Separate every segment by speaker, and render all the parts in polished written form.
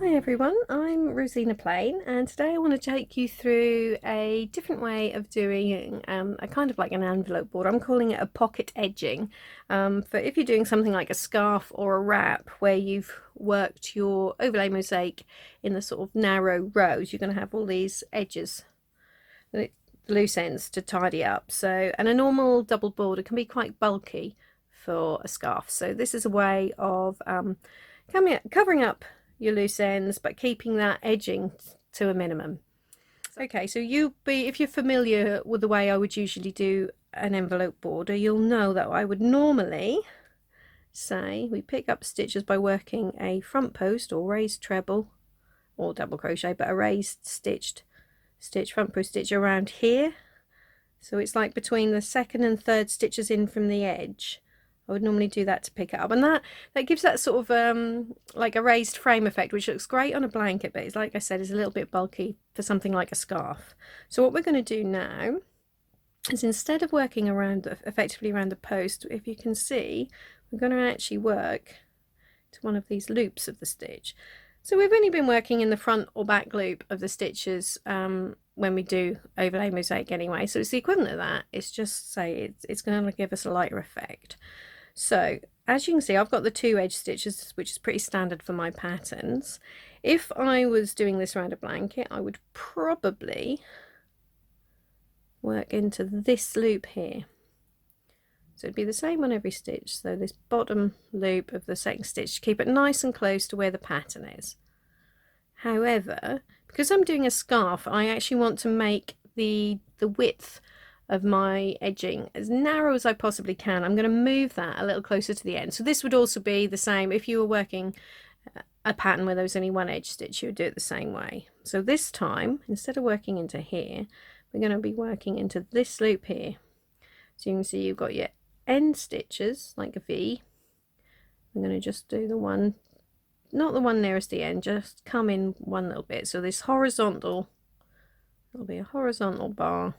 Speaker 1: Hi everyone, I'm Rosina Plain, and today I want to take you through a different way of doing a kind of like an envelope board. I'm calling it a pocket edging, for if you're doing something like a scarf or a wrap where you've worked your overlay mosaic in the sort of narrow rows. You're going to have all these edges, the loose ends to tidy up. And a normal double border can be quite bulky for a scarf, so this is a way of covering up your loose ends but keeping that edging to a minimum. Okay, so if you're familiar with the way I would usually do an envelope border, you'll know that I would normally say we pick up stitches by working a front post or raised treble or double crochet, but a raised front post stitch around here, so it's like between the second and third stitches in from the edge. I would normally do that to pick it up, and that gives that sort of like a raised frame effect, which looks great on a blanket, but it's, like I said, is a little bit bulky for something like a scarf. So what we're going to do now is, instead of working effectively around the post, if you can see, we're going to actually work to one of these loops of the stitch. So we've only been working in the front or back loop of the stitches when we do overlay mosaic anyway, so it's the equivalent of that. It's just, say, it's going to give us a lighter effect. So as you can see, I've got the 2 edge stitches, which is pretty standard for my patterns. If I was doing this around a blanket, I would probably work into this loop here. So it'd be the same on every stitch. So this bottom loop of the second stitch, keep it nice and close to where the pattern is. However, because I'm doing a scarf, I actually want to make the width of my edging as narrow as I possibly can. I'm going to move that a little closer to the end. So this would also be the same if you were working a pattern where there was only 1 edge stitch. You would do it the same way. So this time, instead of working into here, we're going to be working into this loop here. So you can see you've got your end stitches like a V. I'm going to just do the one, not the one nearest the end, just come in one little bit. So this horizontal, there'll be a horizontal bar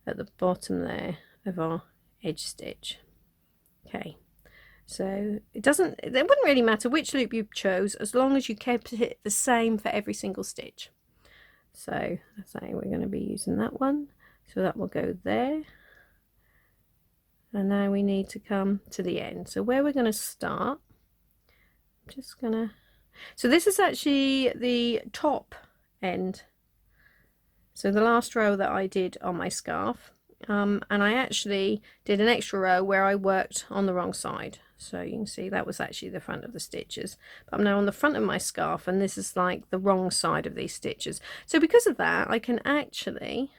Speaker 1: at the bottom there of our edge stitch. Okay, so it wouldn't really matter which loop you chose, as long as you kept it the same for every single stitch. So I say we're going to be using that one, so that will go there, and now we need to come to the end. So where we're going to start, I'm just gonna, so this is actually the top end, so the last row that I did on my scarf, and I actually did an extra row where I worked on the wrong side. So you can see that was actually the front of the stitches, but I'm now on the front of my scarf, and this is like the wrong side of these stitches. So because of that, I can actually,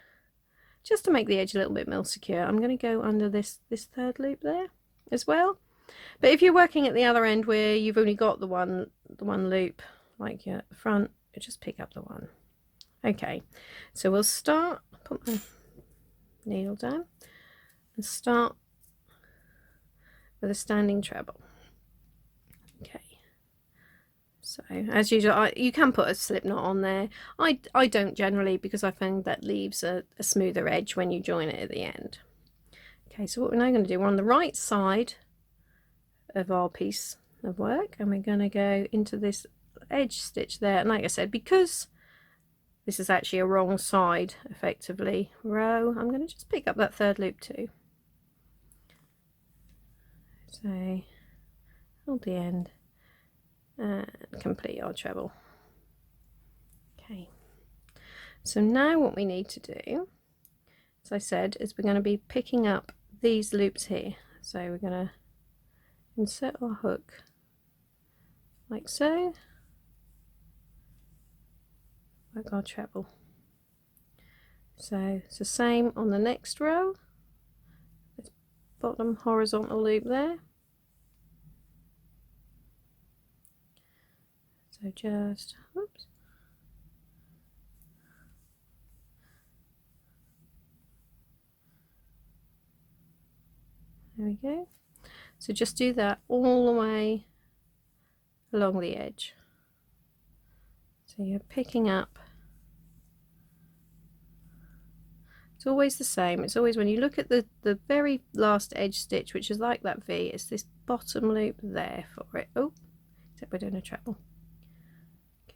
Speaker 1: just to make the edge a little bit more secure, I'm going to go under this third loop there as well. But if you're working at the other end where you've only got the one loop, like you're at the front, you just pick up the one. Okay, so we'll start, put my needle down and start with a standing treble. Okay, so as usual, you can put a slip knot on there. I don't generally, because I find that leaves a smoother edge when you join it at the end. Okay, so what we're now going to do, we're on the right side of our piece of work, and we're going to go into this edge stitch there. And like I said, because this is actually a wrong side effectively row, I'm going to just pick up that third loop too. So hold the end and complete our treble. Okay, so now what we need to do, as I said, is we're going to be picking up these loops here. So we're going to insert our hook like so, work our treble. So it's the same on the next row, this bottom horizontal loop there. So just, whoops, there we go. So just do that all the way along the edge. So you're picking up, it's always the same. It's always, when you look at the very last edge stitch, which is like that V, it's this bottom loop there for it. Oh, except we're doing a treble.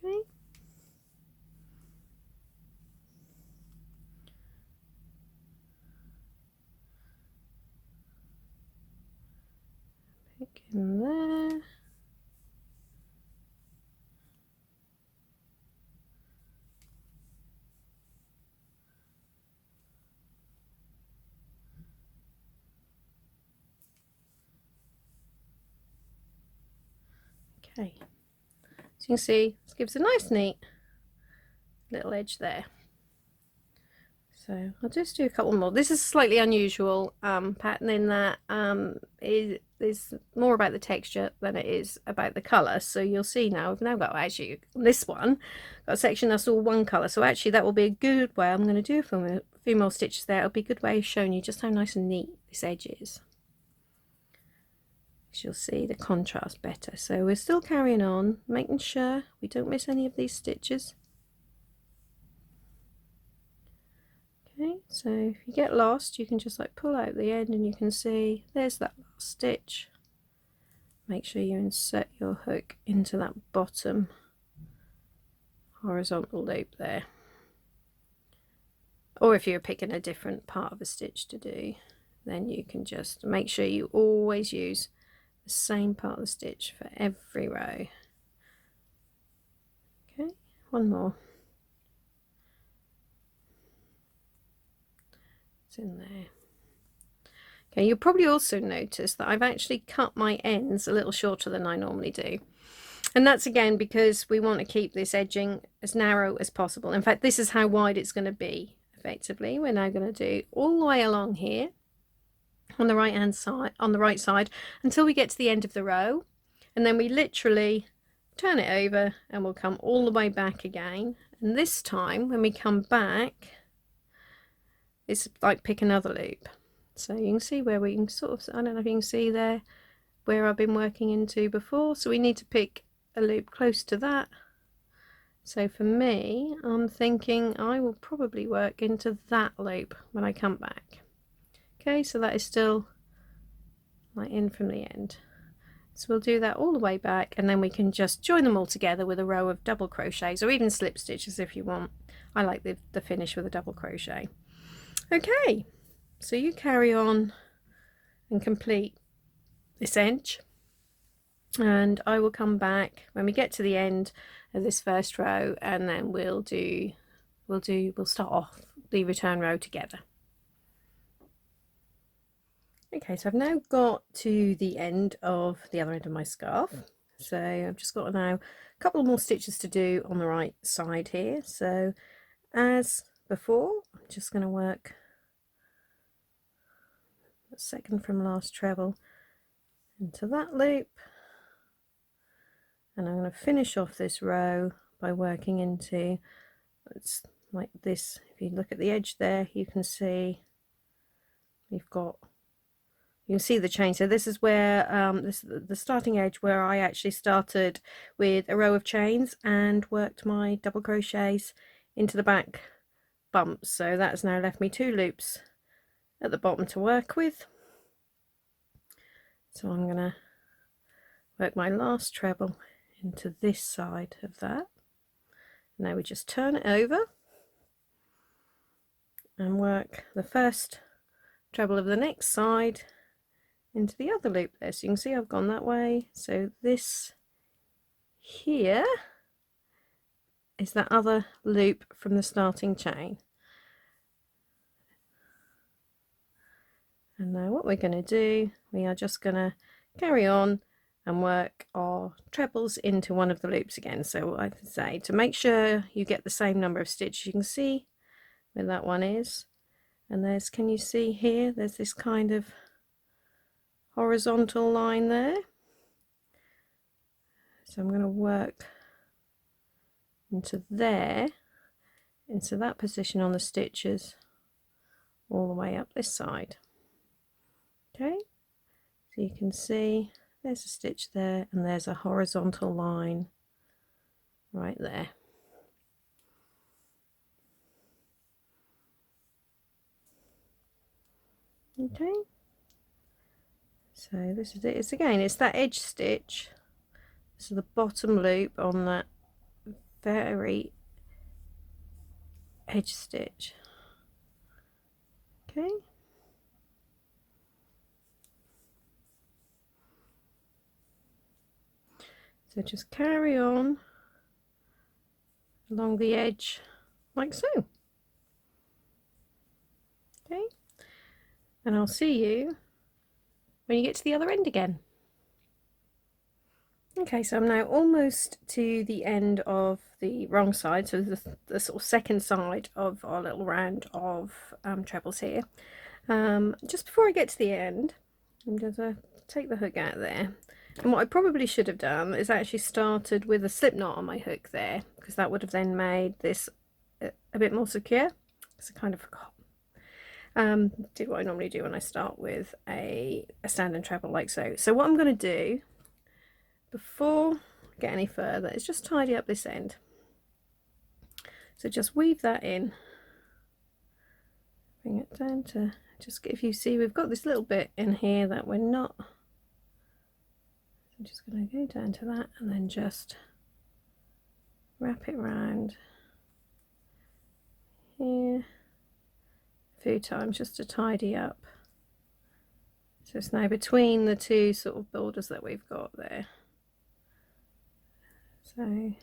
Speaker 1: Okay. Pick in there. Okay, so you can see this gives a nice neat little edge there. So I'll just do a couple more. This is a slightly unusual pattern in that it is more about the texture than it is about the colour. So you'll see now we've now got, actually this one got a section that's all one colour, so actually that will be a good way. I'm going to do a few more stitches there. It'll be a good way of showing you just how nice and neat this edge is. You'll see the contrast better. So we're still carrying on, making sure we don't miss any of these stitches. Okay, so if you get lost, you can just like pull out the end and you can see there's that last stitch. Make sure you insert your hook into that bottom horizontal loop there. Or if you're picking a different part of a stitch to do, then you can just make sure you always use the same part of the stitch for every row. Okay, one more. It's in there. Okay, you'll probably also notice that I've actually cut my ends a little shorter than I normally do. And that's again because we want to keep this edging as narrow as possible. In fact, this is how wide it's going to be effectively. We're now going to do all the way along here on the right hand side, on the right side, until we get to the end of the row, and then we literally turn it over and we'll come all the way back again. And this time when we come back, it's like pick another loop. So you can see where we can sort of, I don't know if you can see there where I've been working into before, so we need to pick a loop close to that. So for me, I'm thinking I will probably work into that loop when I come back. Okay, so that is still like in from the end. So we'll do that all the way back, and then we can just join them all together with a row of double crochets or even slip stitches if you want. I like the finish with a double crochet. Okay, so you carry on and complete this edge, and I will come back when we get to the end of this first row, and then we'll start off the return row together. Okay, so I've now got to the end of the other end of my scarf, so I've just got now a couple more stitches to do on the right side here. So as before, I'm just going to work the second from last treble into that loop, and I'm going to finish off this row by working into, it's like this. If you look at the edge there, you can see we've got, you can see the chain. So this is where the starting edge where I actually started with a row of chains and worked my double crochets into the back bumps. So that's now left me 2 loops at the bottom to work with. So I'm going to work my last treble into this side of that. Now we just turn it over and work the first treble of the next side into the other loop there. So you can see I've gone that way. So this here is that other loop from the starting chain. And now what we're going to do, we are just going to carry on and work our trebles into one of the loops again. So I can say, to make sure you get the same number of stitches, you can see where that one is, and there's, can you see here, there's this kind of horizontal line there. So I'm going to work into there, into that position on the stitches, all the way up this side. Okay, so you can see there's a stitch there, and there's a horizontal line right there. Okay, so this is it. It's again, it's that edge stitch. So the bottom loop on that very edge stitch. Okay. So just carry on along the edge like so. Okay. And I'll see you when you get to the other end again. Okay, so I'm now almost to the end of the wrong side, so the sort of second side of our little round of trebles here. Just before I get to the end, I'm going to take the hook out there. And what I probably should have done is actually started with a slip knot on my hook there, because that would have then made this a bit more secure, because I kind of forgot. Did what I normally do when I start with a standing treble like so. So what I'm going to do before I get any further is just tidy up this end. So just weave that in, bring it down to just, if you see we've got this little bit in here that we're not, I'm just going to go down to that and then just wrap it around here a few times just to tidy up. So it's now between the two sort of borders that we've got there. So, and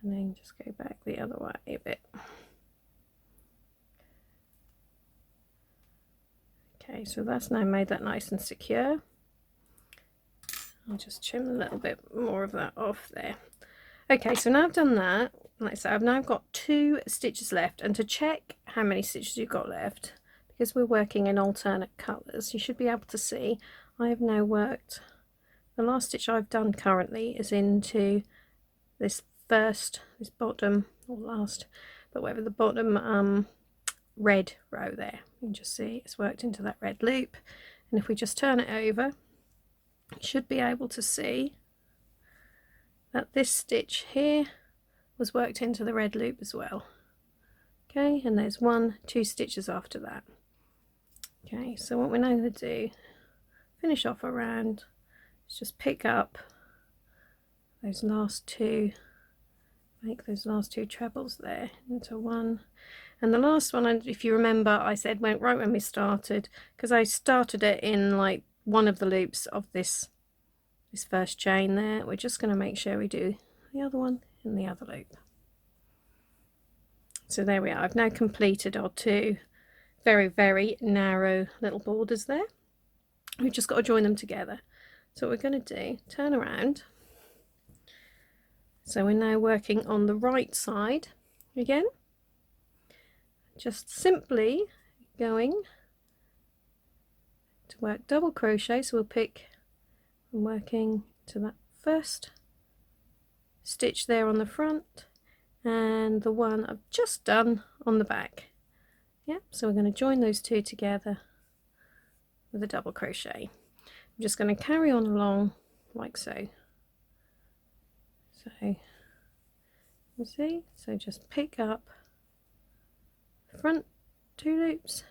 Speaker 1: then just go back the other way a bit. Okay, so that's now made that nice and secure. I'll just trim a little bit more of that off there. Okay, so now I've done that, like I said, I've now got 2 stitches left, and to check how many stitches you've got left, because we're working in alternate colours, you should be able to see I have now worked, the last stitch I've done currently is into this bottom, or last, but whatever, the bottom red row there. You can just see it's worked into that red loop, and if we just turn it over, you should be able to see that this stitch here was worked into the red loop as well. Okay, and there's 2 stitches after that. Okay, so what we're now going to do, finish off a round, is just pick up those last 2, make those last 2 trebles there into one. And the last one, if you remember, I said went right when we started, because I started it in like one of the loops of this first chain there. We're just going to make sure we do the other one in the other loop. So there we are. I've now completed our 2 very, very narrow little borders there. We've just got to join them together. So what we're going to do, turn around. So we're now working on the right side again. Just simply going to work double crochet. So we'll pick, I'm working to that first stitch there on the front and the one I've just done on the back. Yeah, so we're going to join those 2 together with a double crochet. I'm just going to carry on along like so. So you see, so just pick up front 2 loops,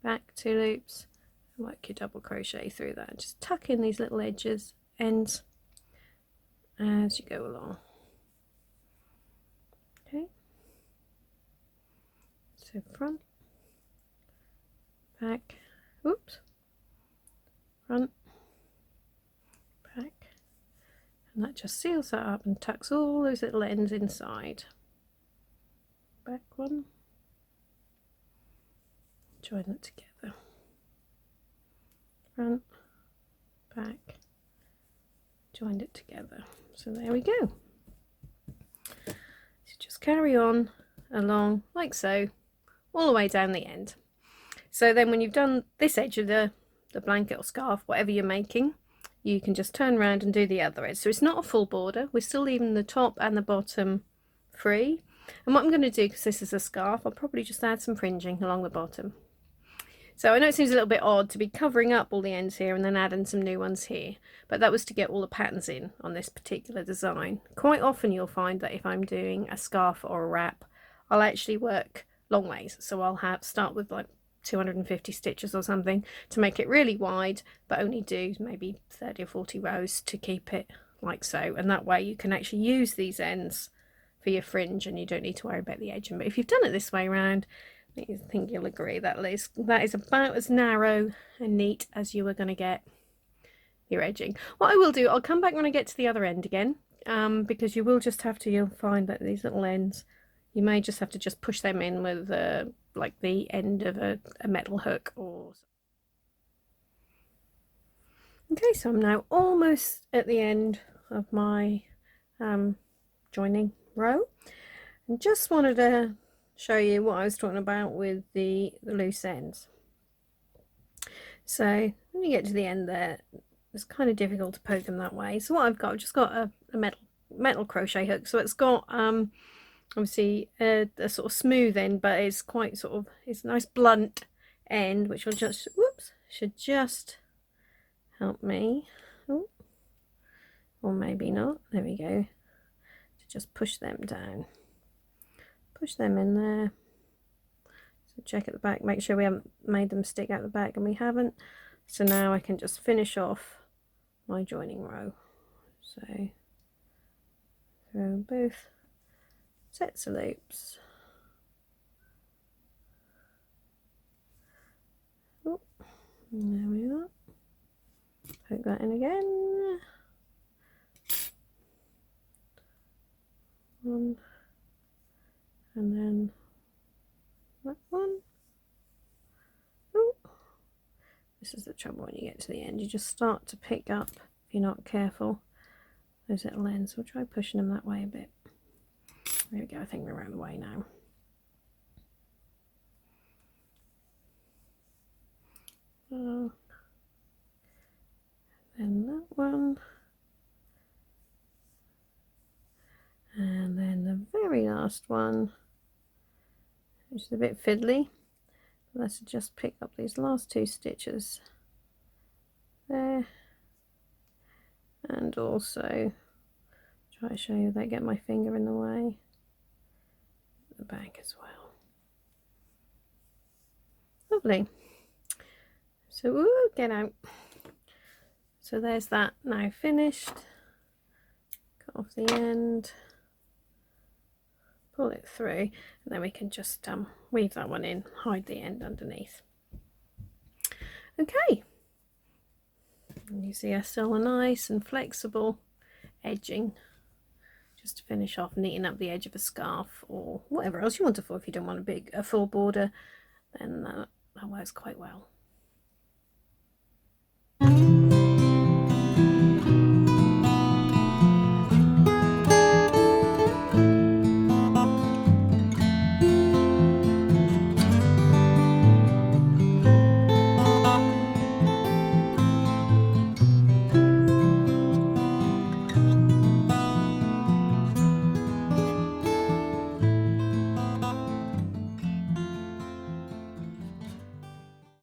Speaker 1: back 2 loops, and work your double crochet through that. Just tuck in these little ends as you go along. Okay, so front, back, oops, front, back, and that just seals that up and tucks all those little ends inside. Back one, join it together, front, back, joined it together. So there we go. So just carry on along like so all the way down the end. So then when you've done this edge of the blanket or scarf, whatever you're making, you can just turn around and do the other edge. So it's not a full border, we're still leaving the top and the bottom free. And what I'm going to do, because this is a scarf, I'll probably just add some fringing along the bottom. So I know it seems a little bit odd to be covering up all the ends here and then adding some new ones here, but that was to get all the patterns in on this particular design. Quite often you'll find that if I'm doing a scarf or a wrap, I'll actually work long ways. So I'll start with like 250 stitches or something to make it really wide, but only do maybe 30 or 40 rows to keep it like so, and that way you can actually use these ends for your fringe and you don't need to worry about the edging. But if you've done it this way around, I think you'll agree that is about as narrow and neat as you are going to get your edging. What I will do, I'll come back when I get to the other end again, because you will just have to, you'll find that these little ends, you may just have to just push them in with like the end of a metal hook or something. Okay, so I'm now almost at the end of my joining row, and just wanted to show you what I was talking about with the loose ends. So when you get to the end there, it's kind of difficult to poke them that way. So what I've just got a metal crochet hook. So it's got obviously a sort of smooth end, but it's quite sort of, it's a nice blunt end, which will just, whoops, should just help me. Ooh. Or maybe not. There we go. To just push them down. Push them in there. So check at the back, make sure we haven't made them stick out the back, and we haven't. So now I can just finish off my joining row. So through both sets of loops. Oh, there we are. Poke that in again. One, and then that one. Oh, this is the trouble when you get to the end. You just start to pick up, if you're not careful, those little ends. We'll try pushing them that way a bit. There we go. I think we're around the way now. Then that one, and then the very last one, which is a bit fiddly. Let's just pick up these last two stitches there, and also try to show you without getting my finger in the way, the back as well. Lovely. So ooh, get out. So there's that now finished. Cut off the end, pull it through, and then we can just weave that one in, hide the end underneath. Okay, and you see I still a nice and flexible edging, just to finish off, neaten up the edge of a scarf or whatever else you want to for. If you don't want a full border, then that works quite well.